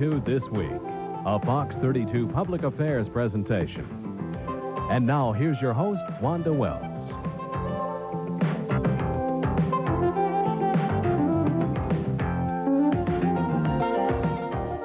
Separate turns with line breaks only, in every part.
32 This Week, a Fox 32 public affairs presentation. And now, here's your host, Wanda Wells.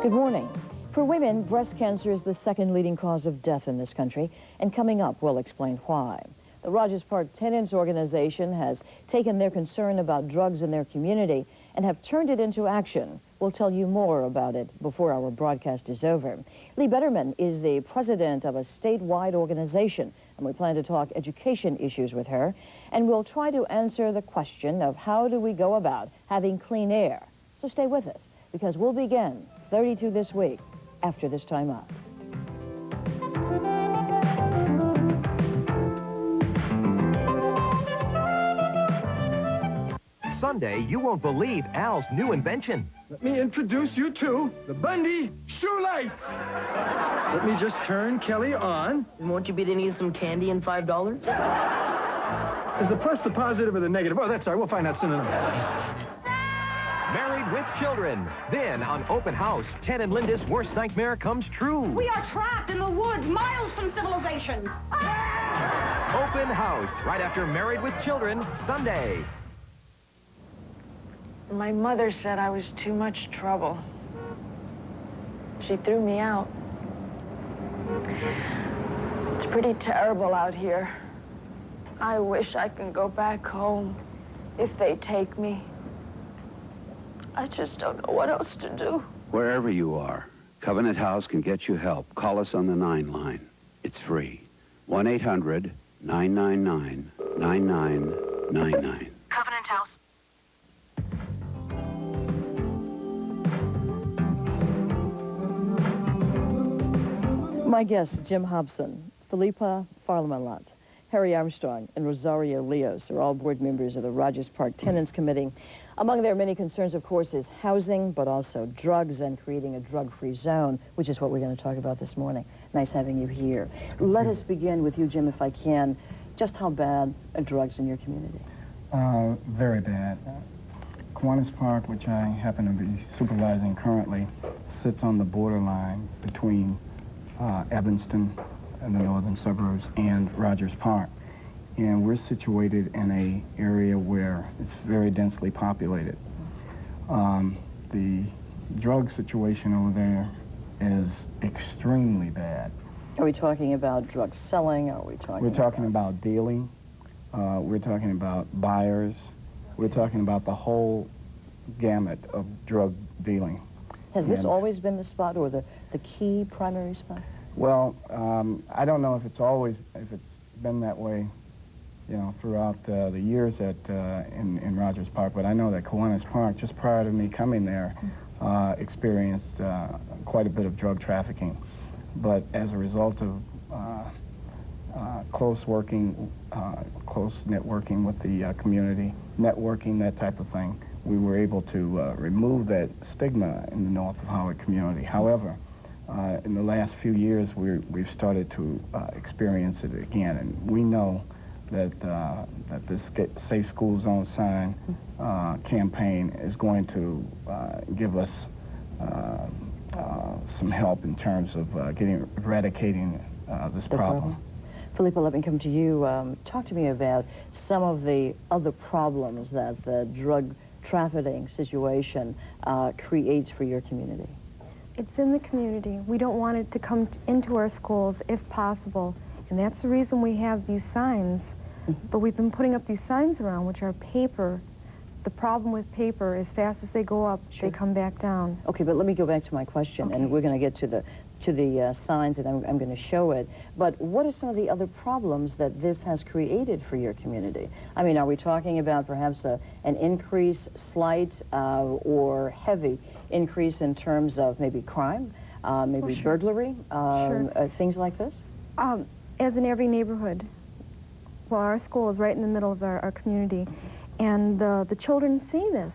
Good morning. For women, breast cancer is the second leading cause of death in this country, and coming up, we'll explain why. The Rogers Park Tenants Organization has taken their concern about drugs in their community and have turned it into action. We'll tell you more about it before our broadcast is over. Lee Betterman is the president of a statewide organization, and we plan to talk education issues with her. And we'll try to answer the question of how do we go about having clean air. So stay with us, because we'll begin 32 This Week after this time up.
Sunday, you won't believe Al's new invention.
Let me introduce you to the Bundy Shoe Light. Let me just turn Kelly on.
And won't you be to need some candy and $5?
Is the plus the positive or the negative? Oh, that's all right. We'll find out soon enough.
Married with Children. Then, on Open House, Ted and Linda's worst nightmare comes true.
We are trapped in the woods, miles from civilization.
Open House, right after Married with Children, Sunday.
My mother said I was too much trouble. She threw me out. It's pretty terrible out here. I wish I could go back home if they take me. I just don't know what else to do.
Wherever you are, Covenant House can get you help. Call us on the 9 line. It's free. 1-800-999-9999.
Covenant House.
My guests, Jim Hobson, Philippa Farlamalot, Harry Armstrong, and Rosario Leos are all board members of the Rogers Park Tenants Committee. Among their many concerns, of course, is housing, but also drugs and creating a drug-free zone, which is what we're going to talk about this morning. Nice having you here. Let us begin with you, Jim, if I can. Just how bad are drugs in your community?
Very bad. Kiwanis Park, which I happen to be supervising currently, sits on the borderline between Evanston and the northern suburbs and Rogers Park. And we're situated in an area where it's very densely populated. The drug situation over there is extremely bad.
Are we talking about drug selling? Are we talking
We're talking about dealing. We're talking about buyers. We're talking about the whole gamut of drug dealing.
Has this always been the spot or the key primary spot?
Well, I don't know if it's been that way, you know, throughout the years in Rogers Park, but I know that Kiwanis Park, just prior to me coming there, experienced quite a bit of drug trafficking. But as a result of close networking with the community, networking, that type of thing, we were able to remove that stigma in the North of Howard community. However, in the last few years, we've started to experience it again, and we know that this Safe School Zone sign campaign is going to give us some help in terms of eradicating this problem.
Philippa, let me come to you. Talk to me about some of the other problems that the drug trafficking situation creates for your community.
It's in the community. We don't want it to come into our schools if possible, and that's the reason we have these signs. But we've been putting up these signs around, which are paper. The problem with paper, as fast as they go up, they come back down.
Okay, but let me go back to my question, and we're going to get to the signs, and I'm going to show it. But what are some of the other problems that this has created for your community? I mean, are we talking about perhaps an increase, slight or heavy increase in terms of maybe crime, maybe burglary, things like this?
As in every neighborhood, well, our school is right in the middle of our community, and the children see this,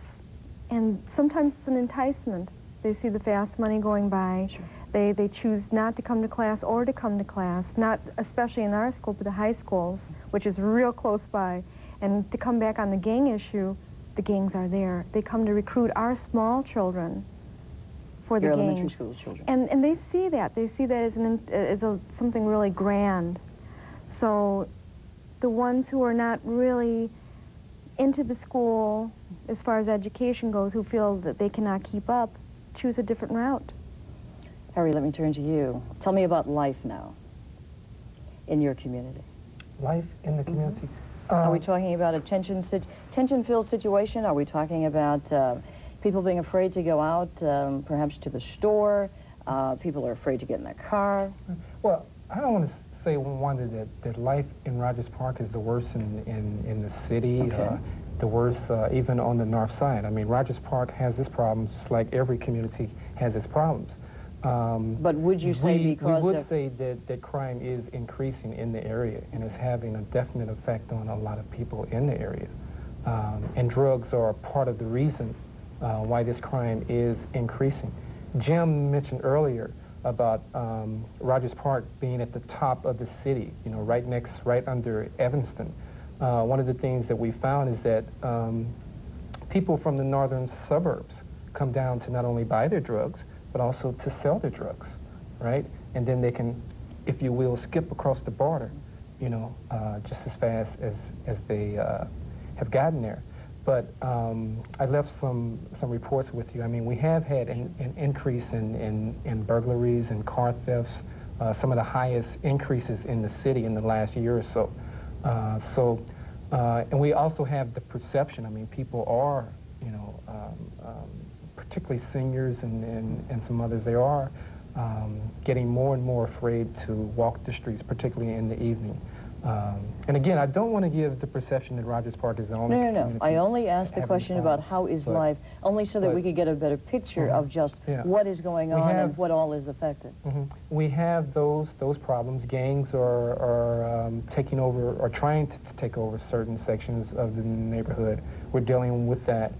and sometimes it's an enticement. They see the fast money going by.
Sure.
They choose not to come to class or to come to class, not especially in our school, but the high schools, which is real close by. And to come back on the gang issue, the gangs are there. They come to recruit our small children for the
Your
gangs.
elementary school children.
And they see that. They see that as something really grand. So the ones who are not really into the school, as far as education goes, who feel that they cannot keep up, choose a different route.
Harry, let me turn to you. Tell me about life now in your community.
Life in the community.
Are we talking about a tension-filled situation? Are we talking about people being afraid to go out, perhaps to the store? People are afraid to get in their car?
Well, I don't want to say, Wanda, that life in Rogers Park is the worst in the city,
Okay.
The worst even on the north side. I mean, Rogers Park has its problems, just like every community has its problems.
But would you say because
we would say that crime is increasing in the area and is having a definite effect on a lot of people in the area. And drugs are part of the reason why this crime is increasing. Jim mentioned earlier about Rogers Park being at the top of the city, you know, right under Evanston. One of the things that we found is that people from the northern suburbs come down to not only buy their drugs, but also to sell their drugs, right? And then they can, if you will, skip across the border, you know, just as fast as they have gotten there. But I left some reports with you. I mean, we have had an increase in burglaries and car thefts, some of the highest increases in the city in the last year or so. And we also have the perception, I mean, people are, you know, particularly seniors and some others, they are getting more and more afraid to walk the streets, particularly in the evening. And again, I don't want to give the perception that Rogers Park is the only community.
I only asked the question about how is life, only so that we could get a better picture of just what is going on and what all is affected.
We have those problems. Gangs are taking over, or trying to take over certain sections of the neighborhood. We're dealing with that.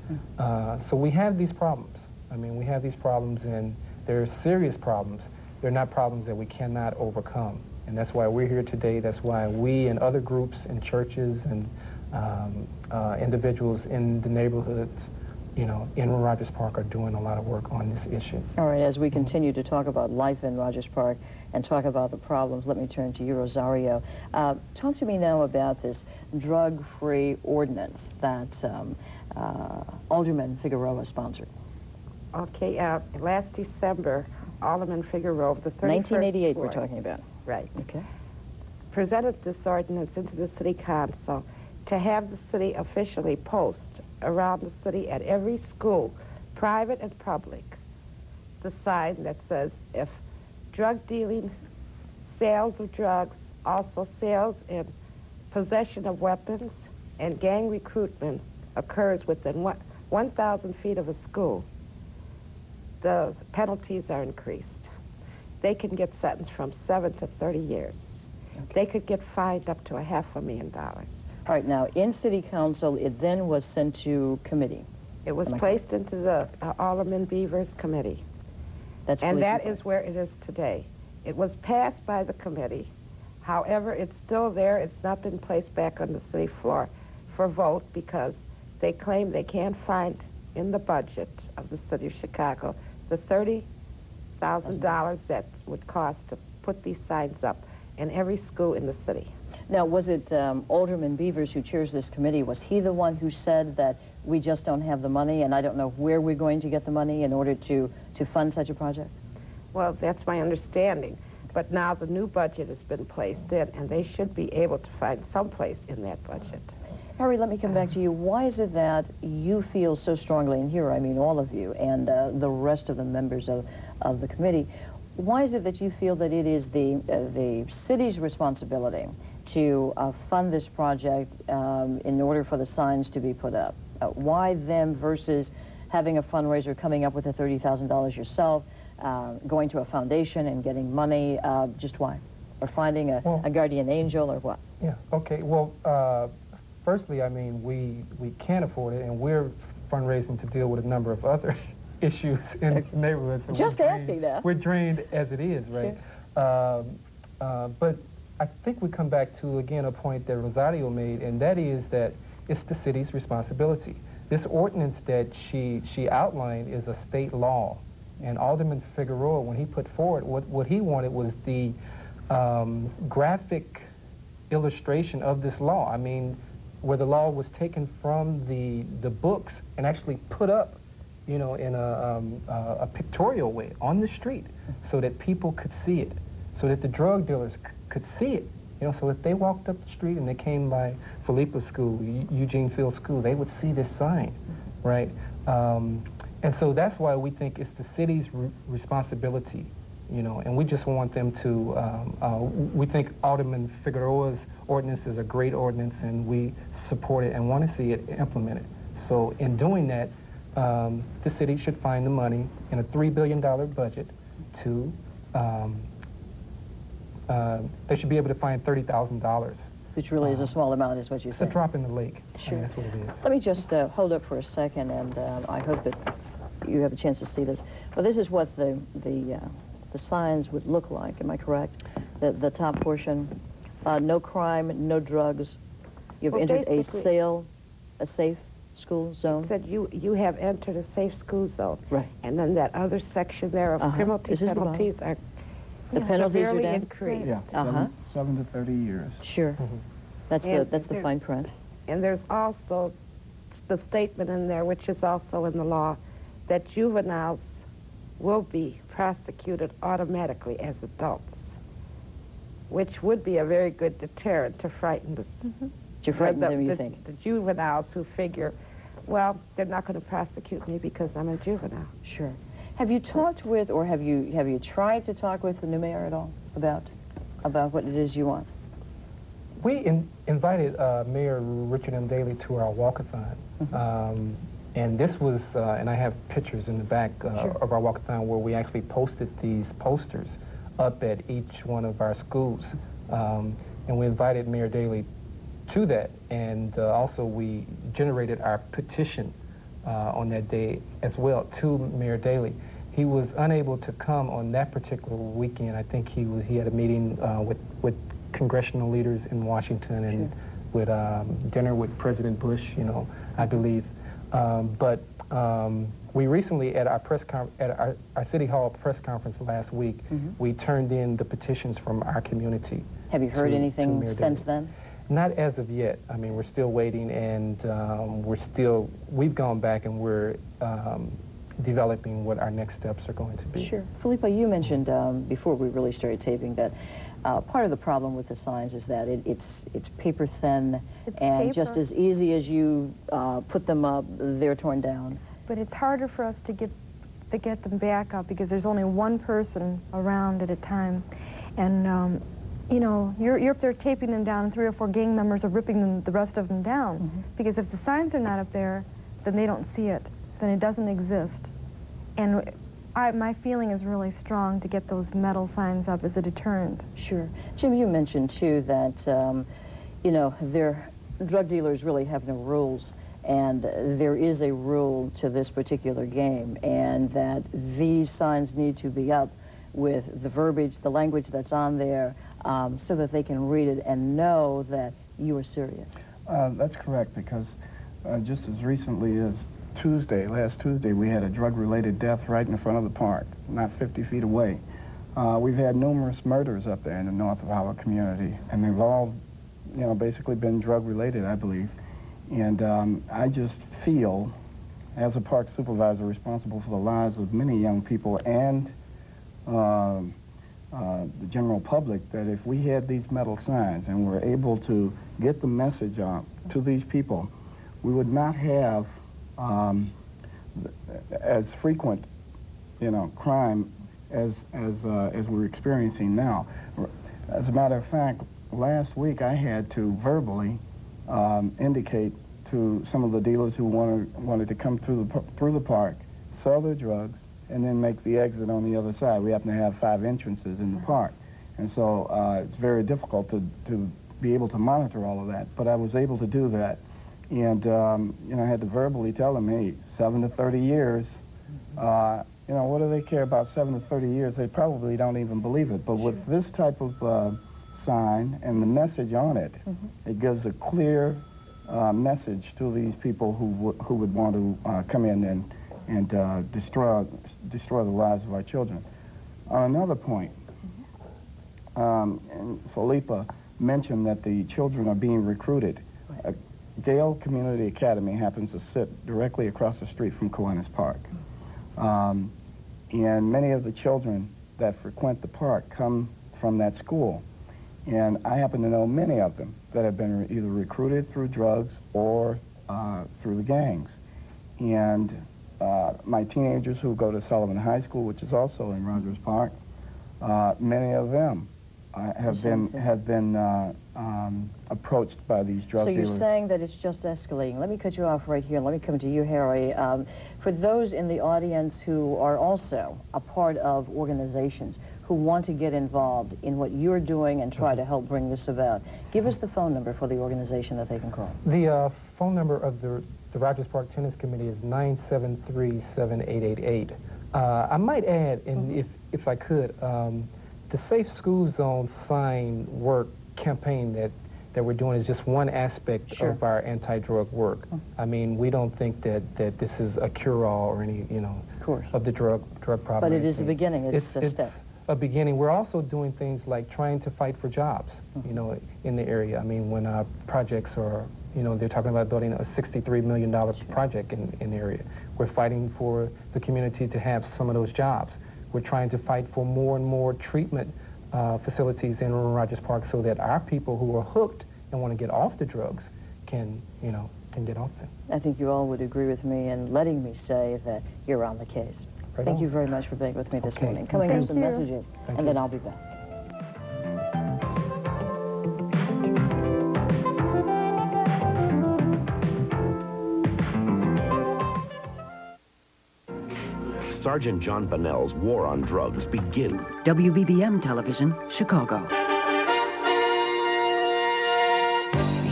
So we have these problems. I mean, we have these problems, and they're serious problems. They're not problems that we cannot overcome. And that's why we're here today. That's why we and other groups and churches and individuals in the neighborhoods, you know, in Rogers Park are doing a lot of work on this issue.
All right, as we continue to talk about life in Rogers Park and talk about the problems, let me turn to you, Rosario. Talk to me now about this drug-free ordinance that Alderman Figueroa sponsored.
Okay, last December, Alderman Figueroa, the 31st
1988
ward,
we're talking about.
Right.
Okay.
Presented this ordinance into the city council to have the city officially post around the city at every school, private and public, the sign that says if drug dealing, sales of drugs, also sales and possession of weapons and gang recruitment occurs within 1,000 feet of a school, the penalties are increased. They can get sentenced from 7 to 30 years. Okay. They could get fined up to $500,000.
All right, now, in City Council, it then was sent to committee.
It was placed into the Alderman Beaver's committee. And that is where it is today. It was passed by the committee. However, it's still there. It's not been placed back on the city floor for vote because they claim they can't find in the budget of the city of Chicago the $30,000 that would cost to put these signs up in every school in the city.
Now, was it Alderman Beavers who chairs this committee? Was he the one who said that we just don't have the money and I don't know where we're going to get the money in order to fund such a project?
Well, that's my understanding. But now the new budget has been placed in and they should be able to find some place in that budget.
Harry, let me come back to you. Why is it that you feel so strongly, and here I mean all of you and the rest of the members of the committee, why is it that you feel that it is the city's responsibility to fund this project in order for the signs to be put up? Why them versus having a fundraiser, coming up with the $30,000 yourself, going to a foundation and getting money? Just why? Or finding a guardian angel or what?
Yeah, okay. Well, firstly, I mean, we can't afford it, and we're fundraising to deal with a number of other issues in neighborhoods.
Just asking that.
We're drained as it is, right? Sure. But I think we come back to, again, a point that Rosario made, and that is that it's the city's responsibility. This ordinance that she outlined is a state law, And Alderman Figueroa, when he put forward, what he wanted was the graphic illustration of this law. I mean, where the law was taken from the books and actually put up, you know, in a pictorial way on the street so that people could see it, so that the drug dealers could see it. You know, so if they walked up the street and they came by Philippa's school, Eugene Field School, they would see this sign, right? And so that's why we think it's the city's responsibility, you know, and we just want them to, we think Alderman Figueroa's ordinance is a great ordinance, and we support it and want to see it implemented. So in doing that, the city should find the money in a $3 billion budget to, they should be able to find $30,000.
Which really is a small amount, is what you said.
It's a drop in the lake.
Sure.
I mean, that's what it is.
Let me just hold up for a second, and I hope that you have a chance to see this. But this is what the signs would look like. Am I correct? The top portion, no crime, no drugs. You've entered a safe school zone.
It said you have entered a safe school zone.
Right.
And then that other section there of penalties are
penalties are down?
increased.
Yeah, 7 to 30 years.
Sure. That's the fine print.
And there's also the statement in there, which is also in the law, that juveniles will be prosecuted automatically as adults, which would be a very good deterrent to frighten
To frighten them, you think?
The juveniles who figure, well, they're not going to prosecute me because I'm a juvenile.
Sure. Have you talked with, or have you tried to talk with the new mayor at all about what it is you want?
We invited Mayor Richard M. Daley to our walkathon. And this was, and I have pictures in the back of our walkathon where we actually posted these posters up at each one of our schools. And we invited Mayor Daley to that. And also we generated our petition on that day as well to Mayor Daley. He was unable to come on that particular weekend. I think he had a meeting with congressional leaders in Washington and with dinner with President Bush, you know, I believe. But we recently, at our City Hall press conference last week, we turned in the petitions from our community.
Have you heard anything since then?
Not as of yet. I mean, we're still waiting, and we've gone back and we're developing what our next steps are going to be.
Sure. Philippa, you mentioned before we really started taping that part of the problem with the signs is that it's paper thin, and just as easy as you put them up, they're torn down.
But it's harder for us to get them back up because there's only one person around at a time, and you know, you're up there taping them down, and 3 or 4 gang members are ripping the rest of them down. Because if the signs are not up there, then they don't see it, then it doesn't exist. And my feeling is really strong to get those metal signs up as a deterrent.
Sure. Jim, you mentioned, too, that, you know, drug dealers really have no rules, and there is a rule to this particular game, and that these signs need to be up with the verbiage, the language that's on there, so that they can read it and know that you are serious.
That's correct, because just as recently as last Tuesday, we had a drug-related death right in front of the park, not 50 feet away. We've had numerous murders up there in the north of our community, and they've all, you know, basically been drug-related, I believe. And I just feel, as a park supervisor responsible for the lives of many young people and the general public, that if we had these metal signs and were able to get the message out to these people, we would not have as frequent, you know, crime as we're experiencing now. As a matter of fact, last week I had to verbally indicate to some of the dealers who wanted to come through the park, sell their drugs, and then make the exit on the other side. We happen to have 5 entrances in the park, and so it's very difficult to be able to monitor all of that. But I was able to do that. And, you know, I had to verbally tell them, hey, 7 to 30 years, you know, what do they care about 7 to 30 years? They probably don't even believe it. But with this type of sign and the message on it, it gives a clear message to these people who would want to come in and destroy the lives of our children. On another point, and Felipa mentioned that the children are being recruited. Gale Community Academy happens to sit directly across the street from Kiwanis Park. And many of the children that frequent the park come from that school. And I happen to know many of them that have been either recruited through drugs or through the gangs. And my teenagers who go to Sullivan High School, which is also in Rogers Park, many of them have been approached by these drug dealers.
So you're saying that it's just escalating. Let me cut you off right here. Let me come to you, Harry. For those in the audience who are also a part of organizations who want to get involved in what you're doing and try to help bring this about, give us the phone number for the organization that they can call.
The phone number of the Rogers Park Tennis Committee is 973-7888. I might add, and if I could, the Safe School Zone sign work campaign that we're doing is just one aspect of our anti-drug work. I mean, we don't think that this is a cure-all or any, of the drug problem.
But it is a beginning. It's a step.
A beginning. We're also doing things like trying to fight for jobs, in the area. I mean, when our projects are, they're talking about building a $63 million project in the area. We're fighting for the community to have some of those jobs. We're trying to fight for more and more treatment facilities in Rogers Park so that our people who are hooked and want to get off the drugs can get off them.
I think you all would agree with me in letting me say that you're on the case.
Right
Thank
on.
you very much for being with me this morning. Coming up some messages, and then I'll be back.
Sergeant John Bonnell's war on drugs begins.
WBBM Television, Chicago.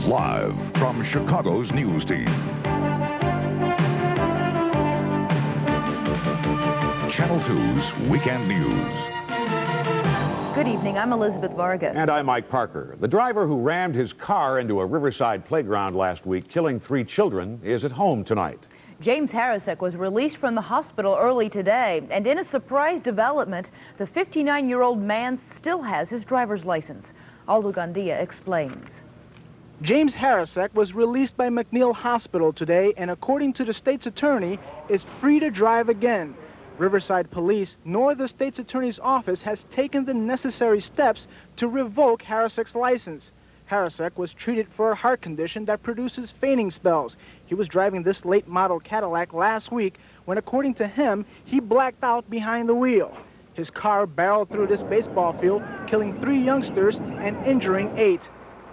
Live from Chicago's news team. Channel 2's Weekend News.
Good evening, I'm Elizabeth Vargas.
And I'm Mike Parker. The driver who rammed his car into a Riverside playground last week, killing 3 children, is at home tonight.
James Harrisek was released from the hospital early today, and in a surprise development, the 59-year-old man still has his driver's license. Aldo Gandia explains.
James Harrisek was released by McNeil Hospital today, and according to the state's attorney, is free to drive again. Riverside Police nor the state's attorney's office has taken the necessary steps to revoke Harrisek's license. Harrisek was treated for a heart condition that produces fainting spells. He was driving this late model Cadillac last week when, according to him, he blacked out behind the wheel. His car barreled through this baseball field, killing 3 youngsters and injuring 8.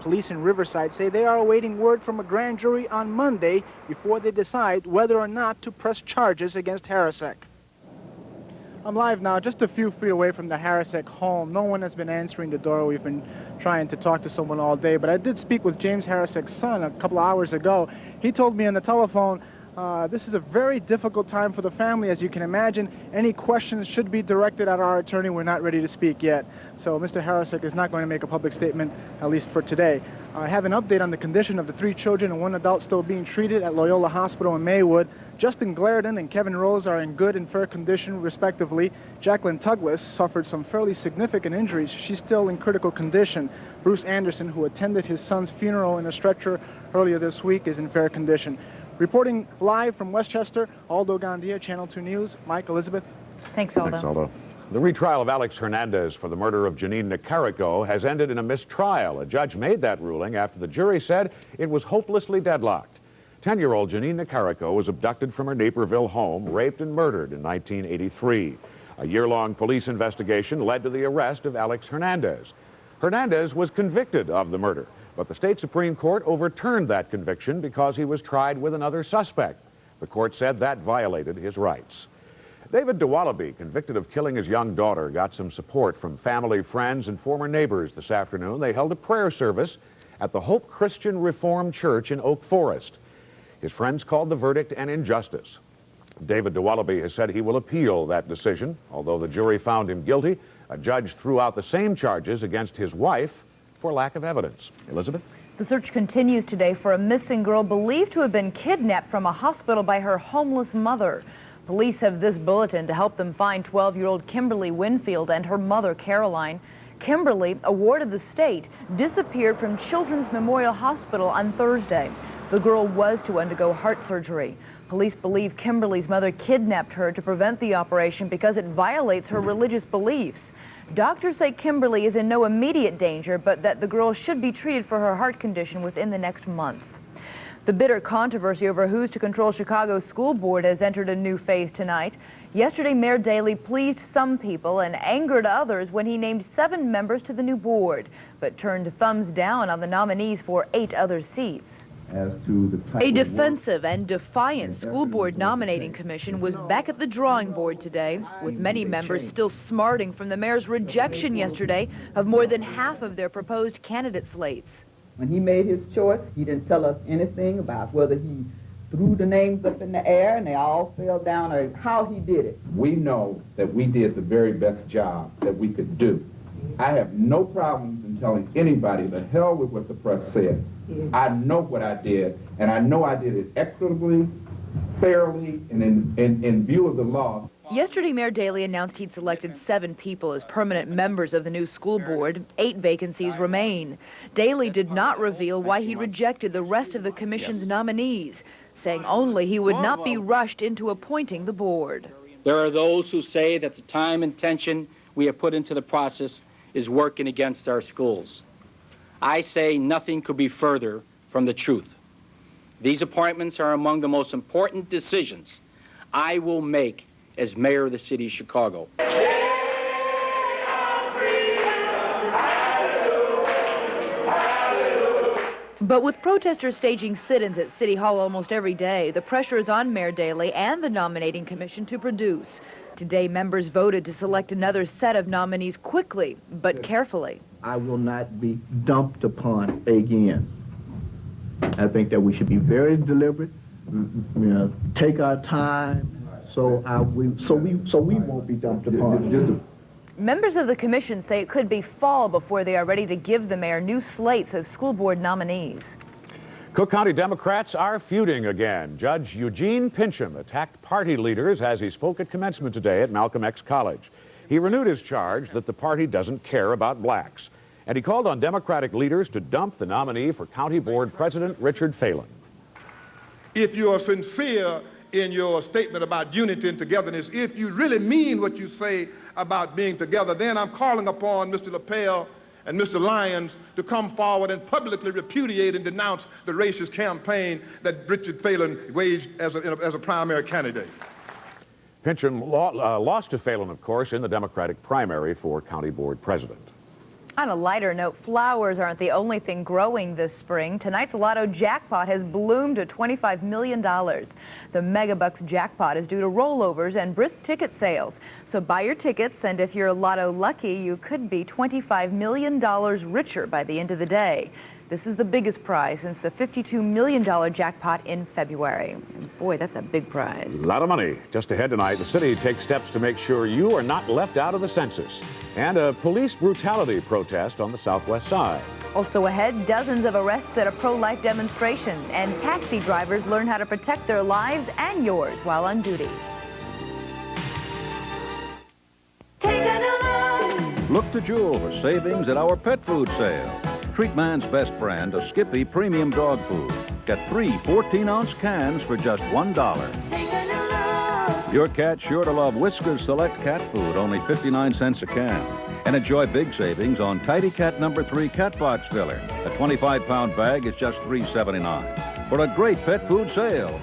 Police in Riverside say they are awaiting word from a grand jury on Monday before they decide whether or not to press charges against Harrisek. I'm live now, just a few feet away from the Harrisek home. No one has been answering the door. We've been trying to talk to someone all day, but I did speak with James Harrisek's son a couple of hours ago. He told me on the telephone, this is a very difficult time for the family, as you can imagine. Any questions should be directed at our attorney. We're not ready to speak yet. So Mr. Harrisek is not going to make a public statement, at least for today. I have an update on the condition of the 3 children and 1 adult still being treated at Loyola Hospital in Maywood. Justin Glaredon and Kevin Rose are in good and fair condition, respectively. Jacqueline Tuglas suffered some fairly significant injuries. She's still in critical condition. Bruce Anderson, who attended his son's funeral in a stretcher earlier this week, is in fair condition. Reporting live from Westchester, Aldo Gandia, Channel 2 News. Mike, Elizabeth.
Thanks, Aldo.
Thanks, Aldo. The retrial of Alex Hernandez for the murder of Janine Nicarico has ended in a mistrial. A judge made that ruling after the jury said it was hopelessly deadlocked. 10-year-old Janine Nicarico was abducted from her Naperville home, raped and murdered in 1983. A year-long police investigation led to the arrest of Alex Hernandez. Hernandez was convicted of the murder, but the state Supreme Court overturned that conviction because he was tried with another suspect. The court said that violated his rights. David DeWallaby, convicted of killing his young daughter, got some support from family, friends, and former neighbors this afternoon. They held a prayer service at the Hope Christian Reformed Church in Oak Forest. His friends called the verdict an injustice. David DeWallaby has said he will appeal that decision. Although the jury found him guilty, a judge threw out the same charges against his wife for lack of evidence. Elizabeth?
The search continues today for a missing girl believed to have been kidnapped from a hospital by her homeless mother. Police have this bulletin to help them find 12-year-old Kimberly Winfield and her mother, Caroline. Kimberly, a ward of the state, disappeared from Children's Memorial Hospital on Thursday. The girl was to undergo heart surgery. Police believe Kimberly's mother kidnapped her to prevent the operation because it violates her religious beliefs. Doctors say Kimberly is in no immediate danger, but that the girl should be treated for her heart condition within the next month. The bitter controversy over who's to control Chicago's school board has entered a new phase tonight. Yesterday, Mayor Daley pleased some people and angered others when he named 7 members to the new board, but turned thumbs down on the nominees for 8 other seats.
As to the type
A
of
defensive and defiant school board nominating commission was back at the drawing board today, with many members still smarting from the mayor's rejection yesterday of more than half of their proposed candidate slates.
When he made his choice, he didn't tell us anything about whether he threw the names up in the air and they all fell down, or how he did it.
We know that we did the very best job that we could do. I have no problems in telling anybody the hell with what the press said. I know what I did, and I know I did it equitably, fairly, and in view of the law.
Yesterday, Mayor Daley announced he'd selected 7 people as permanent members of the new school board. 8 vacancies remain. Daley did not reveal why he rejected the rest of the commission's nominees, saying only he would not be rushed into appointing the board.
There are those who say that the time and tension we have put into the process is working against our schools. I say nothing could be further from the truth. These appointments are among the most important decisions I will make as mayor of the city of Chicago.
But with protesters staging sit-ins at City Hall almost every day, the pressure is on Mayor Daley and the nominating commission to produce. Today, members voted to select another set of nominees quickly, but carefully.
I will not be dumped upon again. I think that we should be very deliberate, take our time, so we won't be dumped upon.
Members of the commission say it could be fall before they are ready to give the mayor new slates of school board nominees.
Cook County Democrats are feuding again. Judge Eugene Pincham attacked party leaders as he spoke at commencement today at Malcolm X College. He renewed his charge that the party doesn't care about blacks, and he called on Democratic leaders to dump the nominee for County Board President Richard Phelan.
If you are sincere in your statement about unity and togetherness, if you really mean what you say about being together, then I'm calling upon Mr. LaPelle and Mr. Lyons to come forward and publicly repudiate and denounce the racist campaign that Richard Phelan waged as a primary candidate.
Pincham lost to Phelan, of course, in the Democratic primary for County Board President.
On a lighter note, flowers aren't the only thing growing this spring. Tonight's Lotto jackpot has ballooned to $25 million. The Megabucks jackpot is due to rollovers and brisk ticket sales. So buy your tickets, and if you're Lotto lucky, you could be $25 million richer by the end of the day. This is the biggest prize since the $52 million jackpot in February. And boy, that's a big prize.
A lot of money. Just ahead tonight, the city takes steps to make sure you are not left out of the census. And a police brutality protest on the southwest side.
Also ahead, dozens of arrests at a pro-life demonstration, and taxi drivers learn how to protect their lives and yours while on duty.
Look to Jewel for savings at our pet food sale. Treat man's best friend, a Skippy premium dog food. Get 3 14-ounce cans for just $1. Your cat's sure to love Whiskers Select Cat Food, only 59 cents a can. And enjoy big savings on Tidy Cat No. 3 Cat Box Filler. A 25-pound bag is just $3.79 for a great pet food sale.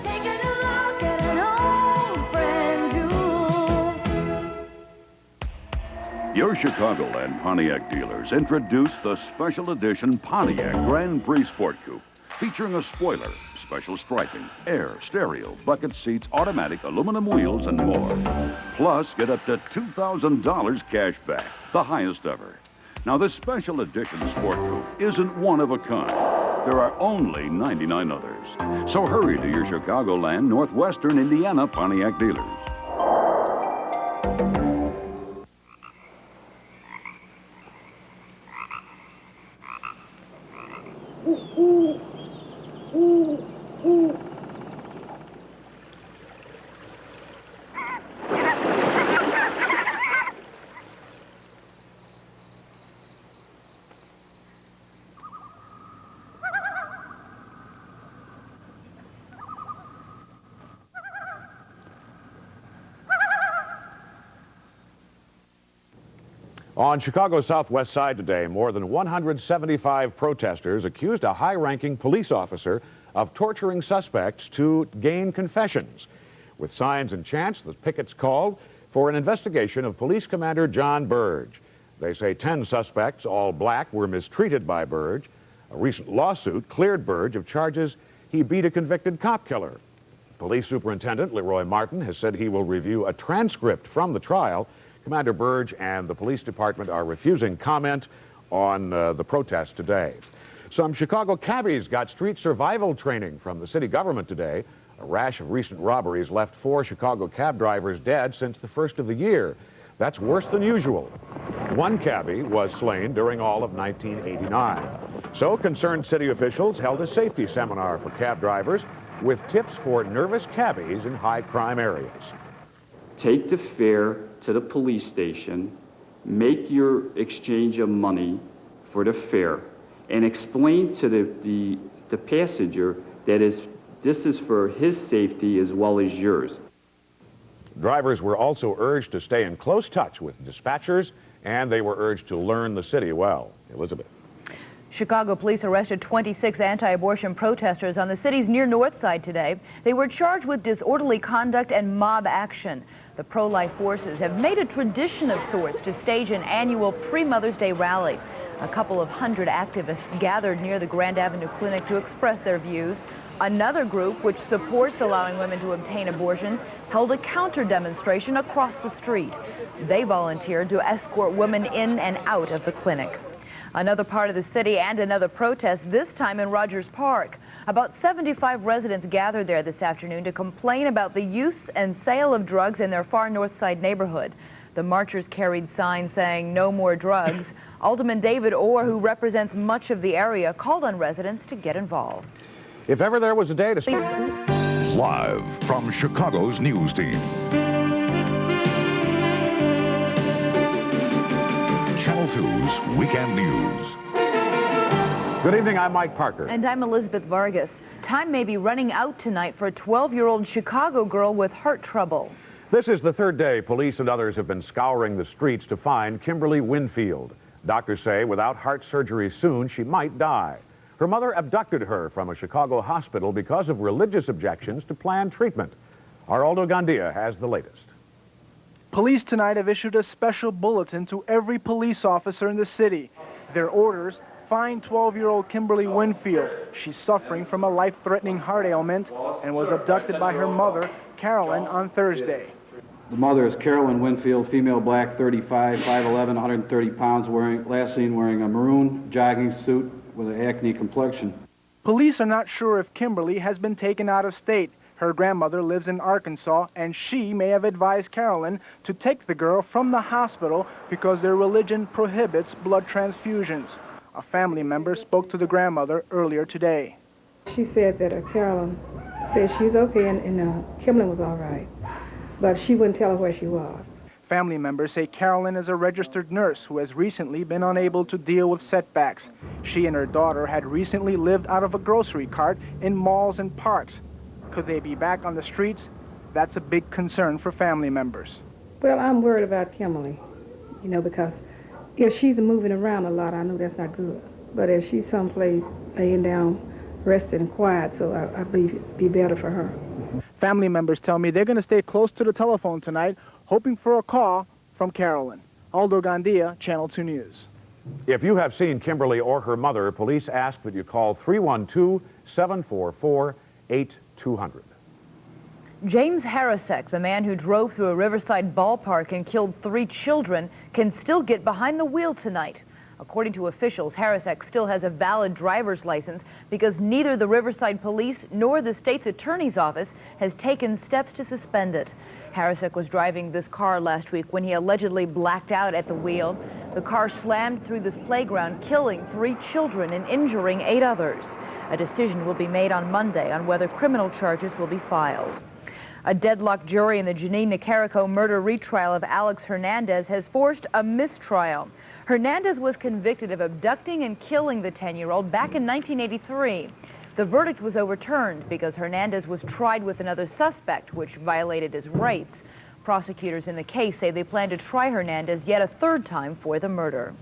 Your Chicagoland Pontiac dealers introduce the special edition Pontiac Grand Prix Sport Coupe, featuring a spoiler, special striping, air, stereo, bucket seats, automatic, aluminum wheels, and more. Plus, get up to $2,000 cash back, the highest ever. Now, this special edition Sport Coupe isn't one of a kind. There are only 99 others. So hurry to your Chicagoland, Northwestern Indiana Pontiac dealers.
On Chicago's southwest side today, more than 175 protesters accused a high-ranking police officer of torturing suspects to gain confessions. With signs and chants, the pickets called for an investigation of Police Commander John Burge. They say 10 suspects, all black, were mistreated by Burge. A recent lawsuit cleared Burge of charges he beat a convicted cop killer. Police Superintendent Leroy Martin has said he will review a transcript from the trial. Commander Burge and the police department are refusing comment on the protest today. Some Chicago cabbies got street survival training from the city government today. A rash of recent robberies left 4 Chicago cab drivers dead since the first of the year. That's worse than usual. One cabbie was slain during all of 1989. So concerned city officials held a safety seminar for cab drivers with tips for nervous cabbies in high-crime areas.
Take the fare to the police station, make your exchange of money for the fare, and explain to the passenger that this is for his safety as well as yours.
Drivers were also urged to stay in close touch with dispatchers, and they were urged to learn the city well. Elizabeth.
Chicago police arrested 26 anti-abortion protesters on the city's near north side today. They were charged with disorderly conduct and mob action. The pro-life forces have made a tradition of sorts to stage an annual pre-Mother's Day rally. A couple of hundred activists gathered near the Grand Avenue Clinic to express their views. Another group, which supports allowing women to obtain abortions, held a counter-demonstration across the street. They volunteered to escort women in and out of the clinic. Another part of the city and another protest, this time in Rogers Park. About 75 residents gathered there this afternoon to complain about the use and sale of drugs in their far north side neighborhood. The marchers carried signs saying no more drugs. Alderman David Orr, who represents much of the area, called on residents to get involved.
If ever there was a day to...
Live from Chicago's news team. Channel 2's Weekend News.
Good evening, I'm Mike Parker.
And I'm Elizabeth Vargas. Time may be running out tonight for a 12-year-old Chicago girl with heart trouble.
This is the third day police and others have been scouring the streets to find Kimberly Winfield. Doctors say without heart surgery soon, she might die. Her mother abducted her from a Chicago hospital because of religious objections to planned treatment. Our Aldo Gandia has the latest.
Police tonight have issued a special bulletin to every police officer in the city. Their orders: find 12-year-old Kimberly Winfield. She's suffering from a life-threatening heart ailment and was abducted by her mother, Carolyn, on Thursday.
The mother is Carolyn Winfield, female, black, 35, 5'11", 130 pounds, last seen wearing a maroon jogging suit with an acne complexion.
Police are not sure if Kimberly has been taken out of state. Her grandmother lives in Arkansas, and she may have advised Carolyn to take the girl from the hospital because their religion prohibits blood transfusions. A family member spoke to the grandmother earlier today.
She said that Carolyn said she's okay and Kimberly was all right, but she wouldn't tell her where she was.
Family members say Carolyn is a registered nurse who has recently been unable to deal with setbacks. She and her daughter had recently lived out of a grocery cart in malls and parks. Could they be back on the streets? That's a big concern for family members.
Well, I'm worried about Kimberly, because if she's moving around a lot, I know that's not good. But if she's someplace laying down, rested and quiet, so I believe it'd be better for her.
Family members tell me they're going to stay close to the telephone tonight, hoping for a call from Carolyn. Aldo Gandia, Channel 2 News.
If you have seen Kimberly or her mother, police ask that you call 312-744-8200.
James Harrisek, the man who drove through a Riverside ballpark and killed 3 children, can still get behind the wheel tonight. According to officials, Harrisek still has a valid driver's license because neither the Riverside Police nor the state's attorney's office has taken steps to suspend it. Harrisek was driving this car last week when he allegedly blacked out at the wheel. The car slammed through this playground, killing 3 children and injuring 8 others. A decision will be made on Monday on whether criminal charges will be filed. A deadlocked jury in the Janine Nicarico murder retrial of Alex Hernandez has forced a mistrial. Hernandez was convicted of abducting and killing the 10-year-old back in 1983. The verdict was overturned because Hernandez was tried with another suspect, which violated his rights. Prosecutors in the case say they plan to try Hernandez yet a third time for the murder.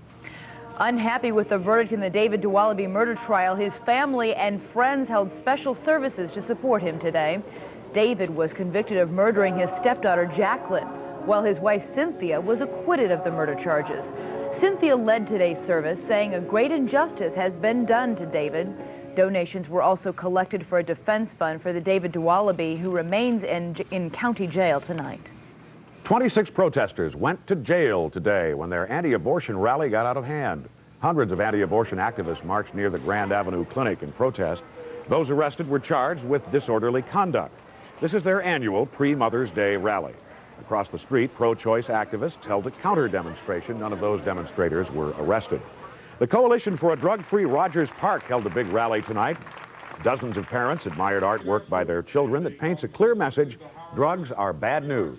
Unhappy with the verdict in the David Dualaby murder trial, his family and friends held special services to support him today. David was convicted of murdering his stepdaughter, Jacqueline, while his wife, Cynthia, was acquitted of the murder charges. Cynthia led today's service, saying a great injustice has been done to David. Donations were also collected for a defense fund for the David Dualaby, who remains in county jail tonight.
26 protesters went to jail today when their anti-abortion rally got out of hand. Hundreds of anti-abortion activists marched near the Grand Avenue Clinic in protest. Those arrested were charged with disorderly conduct. This is their annual pre-Mother's Day rally. Across the street, pro-choice activists held a counter-demonstration. None of those demonstrators were arrested. The Coalition for a Drug-Free Rogers Park held a big rally tonight. Dozens of parents admired artwork by their children that paints a clear message: drugs are bad news.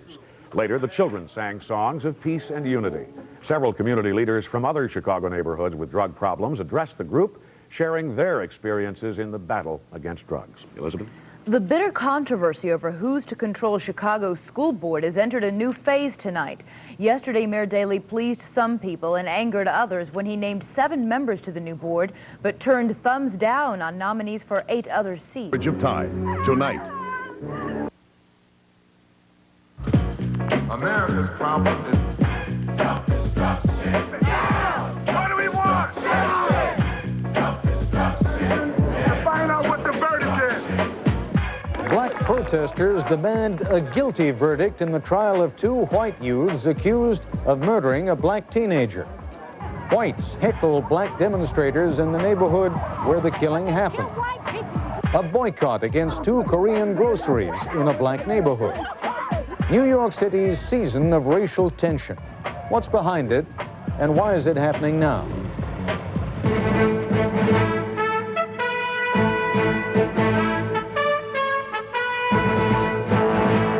Later, the children sang songs of peace and unity. Several community leaders from other Chicago neighborhoods with drug problems addressed the group, sharing their experiences in the battle against drugs. Elizabeth?
The bitter controversy over who's to control Chicago's school board has entered a new phase tonight. Yesterday, Mayor Daley pleased some people and angered others when he named 7 members to the new board, but turned thumbs down on nominees for 8 other seats.
Bridge of Time, tonight.
America's problem is self-destruction. What do we want? Self-destruction. Find out what the verdict is.
Black protesters demand a guilty verdict in the trial of 2 white youths accused of murdering a black teenager. Whites heckle black demonstrators in the neighborhood where the killing happened. A boycott against 2 Korean groceries in a black neighborhood. New York City's season of racial tension. What's behind it, and why is it happening now?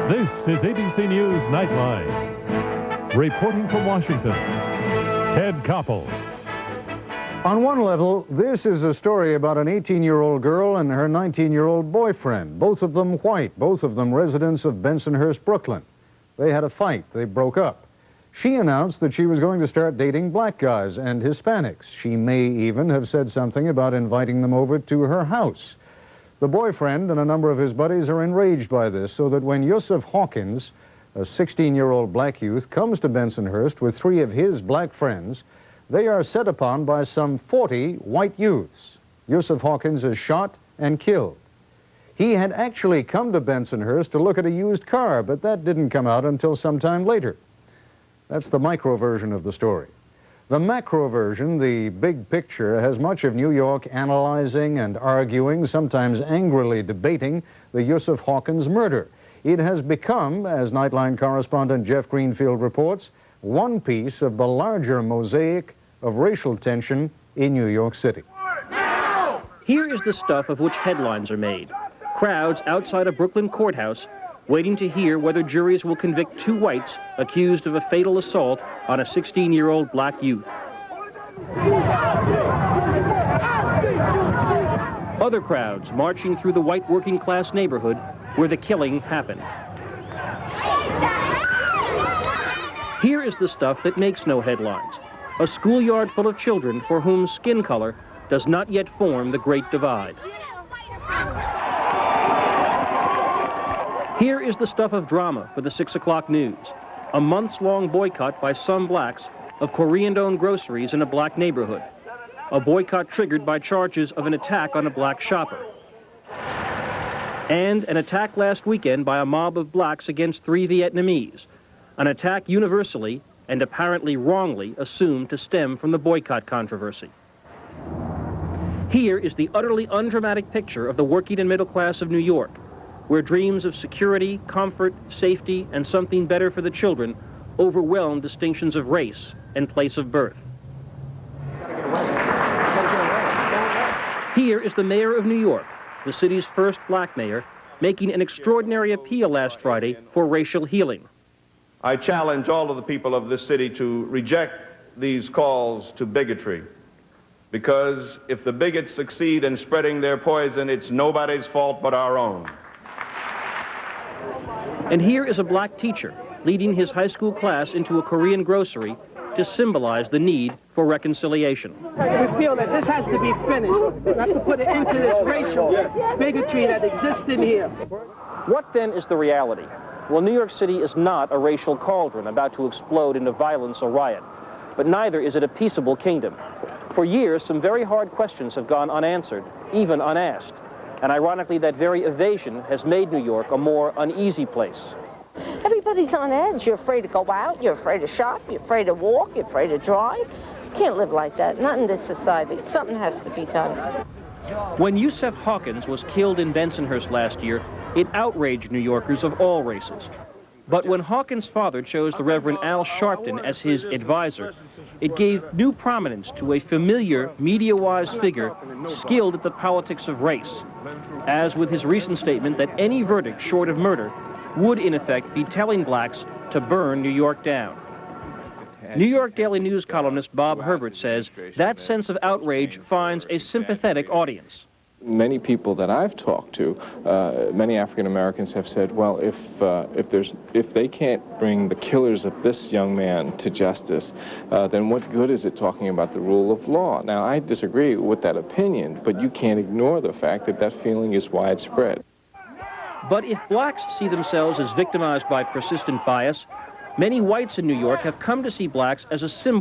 This is ABC News Nightline. Reporting from Washington, Ted Koppel.
On one level, this is a story about an 18-year-old girl and her 19-year-old boyfriend, both of them white, both of them residents of Bensonhurst, Brooklyn. They had a fight. They broke up. She announced that she was going to start dating black guys and Hispanics. She may even have said something about inviting them over to her house. The boyfriend and a number of his buddies are enraged by this, so that when Yusuf Hawkins, a 16-year-old black youth, comes to Bensonhurst with 3 of his black friends, they are set upon by some 40 white youths. Yusuf Hawkins is shot and killed. He had actually come to Bensonhurst to look at a used car, but that didn't come out until sometime later. That's the micro version of the story. The macro version, the big picture, has much of New York analyzing and arguing, sometimes angrily debating, the Yusuf Hawkins murder. It has become, as Nightline correspondent Jeff Greenfield reports, one piece of the larger mosaic of racial tension in New York City.
Here is the stuff of which headlines are made. Crowds outside a Brooklyn courthouse waiting to hear whether juries will convict 2 whites accused of a fatal assault on a 16-year-old black youth. Other crowds marching through the white working-class neighborhood where the killing happened. Here is the stuff that makes no headlines. A schoolyard full of children for whom skin color does not yet form the great divide. Here is the stuff of drama for the 6 o'clock news. A months-long boycott by some blacks of Korean-owned groceries in a black neighborhood. A boycott triggered by charges of an attack on a black shopper. And an attack last weekend by a mob of blacks against 3 Vietnamese. An attack universally and apparently wrongly assumed to stem from the boycott controversy. Here is the utterly undramatic picture of the working and middle class of New York, where dreams of security, comfort, safety, and something better for the children overwhelm distinctions of race and place of birth. Here is the mayor of New York, the city's first black mayor, making an extraordinary appeal last Friday for racial healing.
I challenge all of the people of this city to reject these calls to bigotry, because if the bigots succeed in spreading their poison, it's nobody's fault but our own.
And here is a black teacher leading his high school class into a Korean grocery to symbolize the need for reconciliation.
We feel that this has to be finished. We have to put an end to this racial bigotry that exists in here.
What then is the reality? Well, New York City is not a racial cauldron about to explode into violence or riot, but neither is it a peaceable kingdom. For years, some very hard questions have gone unanswered, even unasked. And ironically, that very evasion has made New York a more uneasy place.
Everybody's on edge. You're afraid to go out, you're afraid to shop, you're afraid to walk, you're afraid to drive. You can't live like that, not in this society. Something has to be done.
When Yusef Hawkins was killed in Bensonhurst last year, it outraged New Yorkers of all races. But when Hawkins' father chose the Reverend Al Sharpton as his advisor, it gave new prominence to a familiar, media-wise figure skilled at the politics of race, as with his recent statement that any verdict short of murder would, in effect, be telling blacks to burn New York down. New York Daily News columnist Bob Herbert says that sense of outrage finds a sympathetic audience.
Many people that I've talked to, many African Americans have said, well, if they can't bring the killers of this young man to justice, then what good is it talking about the rule of law? Now, I disagree with that opinion, but you can't ignore the fact that that feeling is widespread.
But if blacks see themselves as victimized by persistent bias, many whites in New York have come to see blacks as a symbol